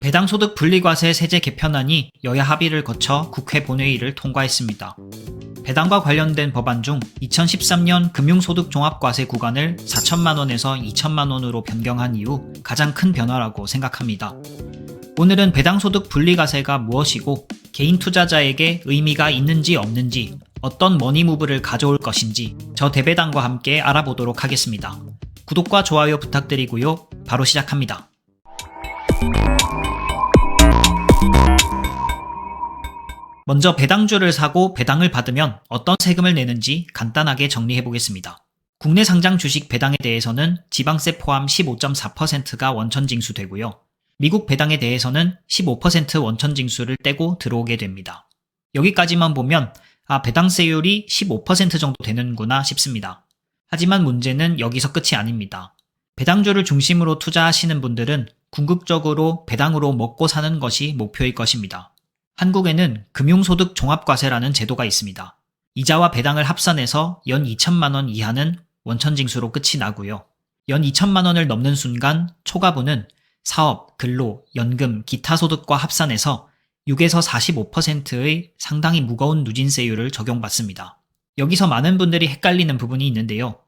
배당소득 분리과세 세제 개편안이 여야 합의를 거쳐 국회 본회의를 통과했습니다. 배당과 관련된 법안 중 2013년 금융소득 종합과세 구간을 4천만 원에서 2천만 원으로 변경한 이후 가장 큰 변화라고 생각합니다. 오늘은 배당소득 분리과세가 무엇이고 개인 투자자에게 의미가 있는지 없는지, 어떤 머니무브를 가져올 것인지 저 대배당과 함께 알아보도록 하겠습니다. 구독과 좋아요 부탁드리고요. 바로 시작합니다. 먼저 배당주를 사고 배당을 받으면 어떤 세금을 내는지 간단하게 정리해 보겠습니다. 국내 상장 주식 배당에 대해서는 지방세 포함 15.4%가 원천 징수되고요. 미국 배당에 대해서는 15% 원천 징수를 떼고 들어오게 됩니다. 여기까지만 보면 배당세율이 15% 정도 되는구나 싶습니다. 하지만 문제는 여기서 끝이 아닙니다. 배당주를 중심으로 투자하시는 분들은 궁극적으로 배당으로 먹고 사는 것이 목표일 것입니다. 한국에는 금융소득 종합과세라는 제도가 있습니다. 이자와 배당을 합산해서 연 2천만 원 이하는 원천징수로 끝이 나고요. 연 2천만 원을 넘는 순간 초과분은 사업, 근로, 연금, 기타 소득과 합산해서 6에서 45%의 상당히 무거운 누진세율을 적용받습니다. 여기서 많은 분들이 헷갈리는 부분이 있는데요.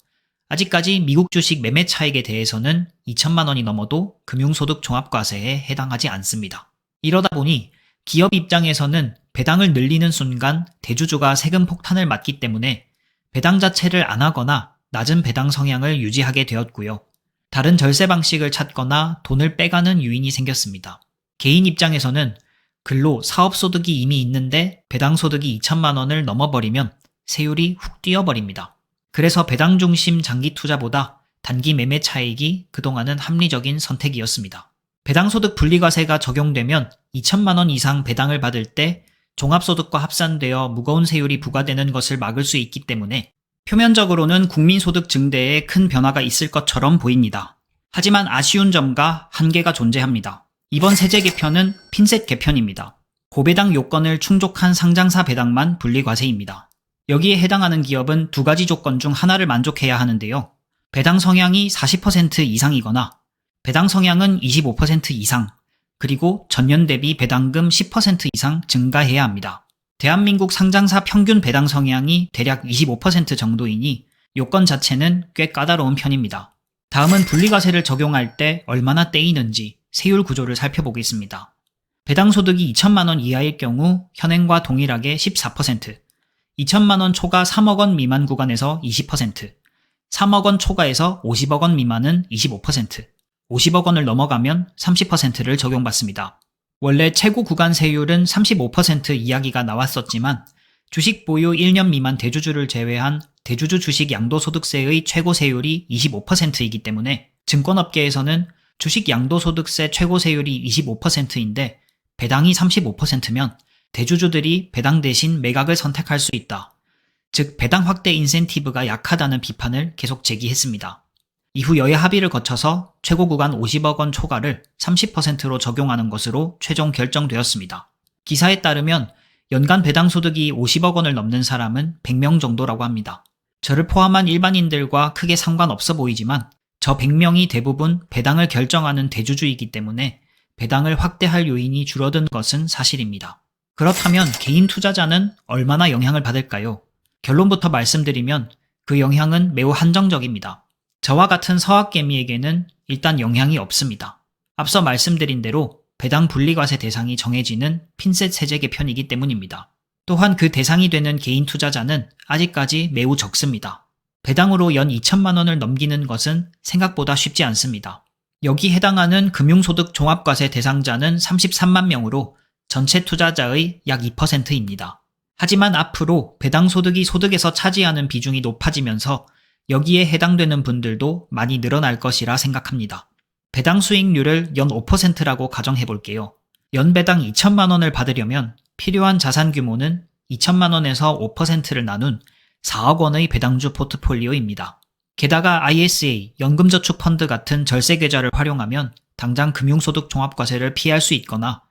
아직까지 미국 주식 매매 차익에 대해서는 2천만 원이 넘어도 금융소득 종합과세에 해당하지 않습니다. 이러다 보니 기업 입장에서는 배당을 늘리는 순간 대주주가 세금 폭탄을 맞기 때문에 배당 자체를 안 하거나 낮은 배당 성향을 유지하게 되었고요. 다른 절세 방식을 찾거나 돈을 빼가는 요인이 생겼습니다. 개인 입장에서는 근로, 사업소득이 이미 있는데 배당소득이 2천만 원을 넘어버리면 세율이 훅 뛰어버립니다. 그래서 배당 중심 장기 투자보다 단기 매매 차익이 그동안은 합리적인 선택이었습니다. 배당소득 분리과세가 적용되면 2천만 원 이상 배당을 받을 때 종합소득과 합산되어 무거운 세율이 부과되는 것을 막을 수 있기 때문에 표면적으로는 국민소득 증대에 큰 변화가 있을 것처럼 보입니다. 하지만 아쉬운 점과 한계가 존재합니다. 이번 세제 개편은 핀셋 개편입니다. 고배당 요건을 충족한 상장사 배당만 분리과세입니다. 여기에 해당하는 기업은 두 가지 조건 중 하나를 만족해야 하는데요. 배당 성향이 40% 이상이거나 배당 성향은 25% 이상, 그리고 전년 대비 배당금 10% 이상 증가해야 합니다. 대한민국 상장사 평균 배당 성향이 대략 25% 정도이니 요건 자체는 꽤 까다로운 편입니다. 다음은 분리과세를 적용할 때 얼마나 떼이는지 세율 구조를 살펴보겠습니다. 배당소득이 2천만 원 이하일 경우 현행과 동일하게 14%, 2천만 원 초과 3억 원 미만 구간에서 20%, 3억 원 초과에서 50억 원 미만은 25%, 50억 원을 넘어가면 30%를 적용받습니다. 원래 최고 구간 세율은 35% 이야기가 나왔었지만 주식 보유 1년 미만 대주주를 제외한 대주주 주식 양도소득세의 최고 세율이 25%이기 때문에 증권업계에서는 주식 양도소득세 최고 세율이 25%인데 배당이 35%면 대주주들이 배당 대신 매각을 선택할 수 있다. 즉 배당 확대 인센티브가 약하다는 비판을 계속 제기했습니다. 이후 여야 합의를 거쳐서 최고 구간 50억 원 초과를 30%로 적용하는 것으로 최종 결정되었습니다. 기사에 따르면 연간 배당 소득이 50억 원을 넘는 사람은 100명 정도라고 합니다. 저를 포함한 일반인들과 크게 상관없어 보이지만 저 100명이 대부분 배당을 결정하는 대주주이기 때문에 배당을 확대할 요인이 줄어든 것은 사실입니다. 그렇다면 개인 투자자는 얼마나 영향을 받을까요? 결론부터 말씀드리면 그 영향은 매우 한정적입니다. 저와 같은 서학개미에게는 일단 영향이 없습니다. 앞서 말씀드린 대로 배당 분리과세 대상이 정해지는 핀셋 세제 개편이기 때문입니다. 또한 그 대상이 되는 개인 투자자는 아직까지 매우 적습니다. 배당으로 연 2천만 원을 넘기는 것은 생각보다 쉽지 않습니다. 여기 해당하는 금융소득 종합과세 대상자는 33만 명으로 전체 투자자의 약 2%입니다. 하지만 앞으로 배당소득이 소득에서 차지하는 비중이 높아지면서 여기에 해당되는 분들도 많이 늘어날 것이라 생각합니다. 배당 수익률을 연 5%라고 가정해 볼게요. 연 배당 2천만 원을 받으려면 필요한 자산 규모는 2천만 원에서 5%를 나눈 4억 원의 배당주 포트폴리오입니다. 게다가 ISA, 연금저축펀드 같은 절세 계좌를 활용하면 당장 금융소득 종합과세를 피할 수 있거나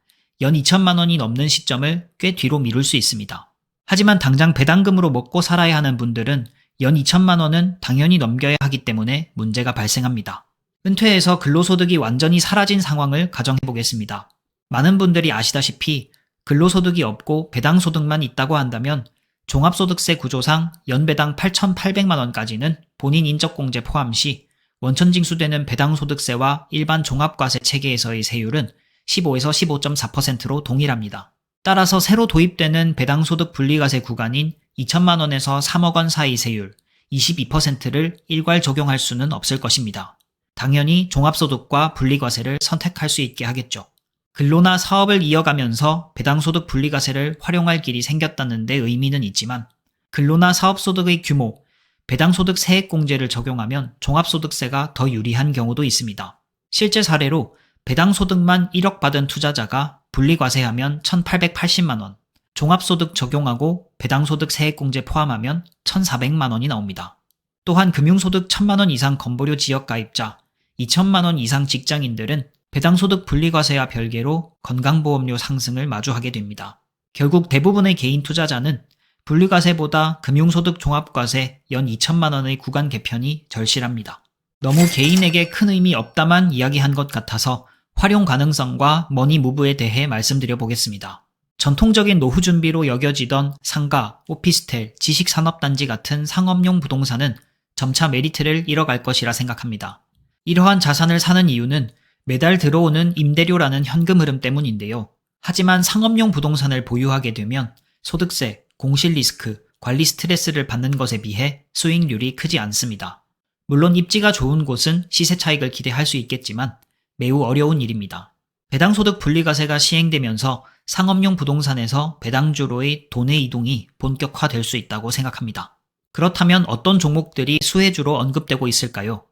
연 2천만 원이 넘는 시점을 꽤 뒤로 미룰 수 있습니다. 하지만 당장 배당금으로 먹고 살아야 하는 분들은 연 2천만 원은 당연히 넘겨야 하기 때문에 문제가 발생합니다. 은퇴해서 근로소득이 완전히 사라진 상황을 가정해 보겠습니다. 많은 분들이 아시다시피 근로소득이 없고 배당소득만 있다고 한다면 종합소득세 구조상 연배당 8,800만 원까지는 본인 인적공제 포함 시 원천징수되는 배당소득세와 일반 종합과세 체계에서의 세율은 15에서 15.4%로 동일합니다. 따라서 새로 도입되는 배당소득 분리과세 구간인 2천만 원에서 3억 원 사이 세율 22%를 일괄 적용할 수는 없을 것입니다. 당연히 종합소득과 분리과세를 선택할 수 있게 하겠죠. 근로나 사업을 이어가면서 배당소득 분리과세를 활용할 길이 생겼다는 데 의미는 있지만 근로나 사업소득의 규모, 배당소득 세액공제를 적용하면 종합소득세가 더 유리한 경우도 있습니다. 실제 사례로 배당소득만 1억 받은 투자자가 분리과세하면 1,880만 원, 종합소득 적용하고 배당소득 세액공제 포함하면 1,400만 원이 나옵니다. 또한 금융소득 1,000만 원 이상 건보료 지역가입자, 2천만 원 이상 직장인들은 배당소득 분리과세와 별개로 건강보험료 상승을 마주하게 됩니다. 결국 대부분의 개인 투자자는 분리과세보다 금융소득 종합과세 연 2천만 원의 구간 개편이 절실합니다. 너무 개인에게 큰 의미 없다만 이야기한 것 같아서 활용 가능성과 머니무브에 대해 말씀드려 보겠습니다. 전통적인 노후 준비로 여겨지던 상가, 오피스텔, 지식산업단지 같은 상업용 부동산은 점차 메리트를 잃어갈 것이라 생각합니다. 이러한 자산을 사는 이유는 매달 들어오는 임대료라는 현금 흐름 때문인데요. 하지만 상업용 부동산을 보유하게 되면 소득세, 공실 리스크, 관리 스트레스를 받는 것에 비해 수익률이 크지 않습니다. 물론 입지가 좋은 곳은 시세 차익을 기대할 수 있겠지만 매우 어려운 일입니다. 배당소득 분리과세가 시행되면서 상업용 부동산에서 배당주로의 돈의 이동이 본격화될 수 있다고 생각합니다. 그렇다면 어떤 종목들이 수혜주로 언급되고 있을까요?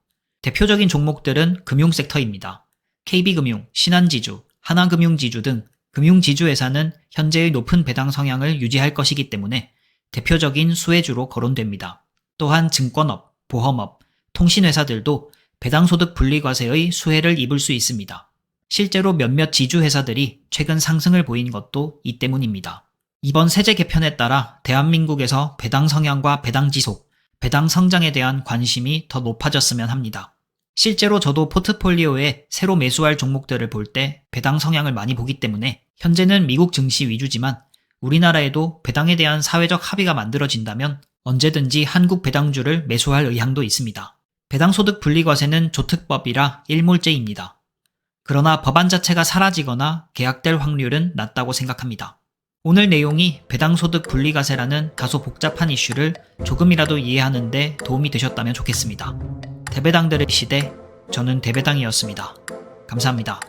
대표적인 종목들은 금융섹터입니다. KB금융, 신한지주, 하나금융지주 등 금융지주회사는 현재의 높은 배당 성향을 유지할 것이기 때문에 대표적인 수혜주로 거론됩니다. 또한 증권업, 보험업, 통신회사들도 배당소득 분리과세의 수혜를 입을 수 있습니다. 실제로 몇몇 지주회사들이 최근 상승을 보인 것도 이 때문입니다. 이번 세제 개편에 따라 대한민국에서 배당 성향과 배당 지속, 배당 성장에 대한 관심이 더 높아졌으면 합니다. 실제로 저도 포트폴리오에 새로 매수할 종목들을 볼 때 배당 성향을 많이 보기 때문에 현재는 미국 증시 위주지만 우리나라에도 배당에 대한 사회적 합의가 만들어진다면 언제든지 한국 배당주를 매수할 의향도 있습니다. 배당소득 분리과세는 조특법이라 일몰제입니다. 그러나 법안 자체가 사라지거나 개각될 확률은 낮다고 생각합니다. 오늘 내용이 배당소득 분리과세라는 다소 복잡한 이슈를 조금이라도 이해하는 데 도움이 되셨다면 좋겠습니다. 대배당들의 시대, 저는 대배당이었습니다. 감사합니다.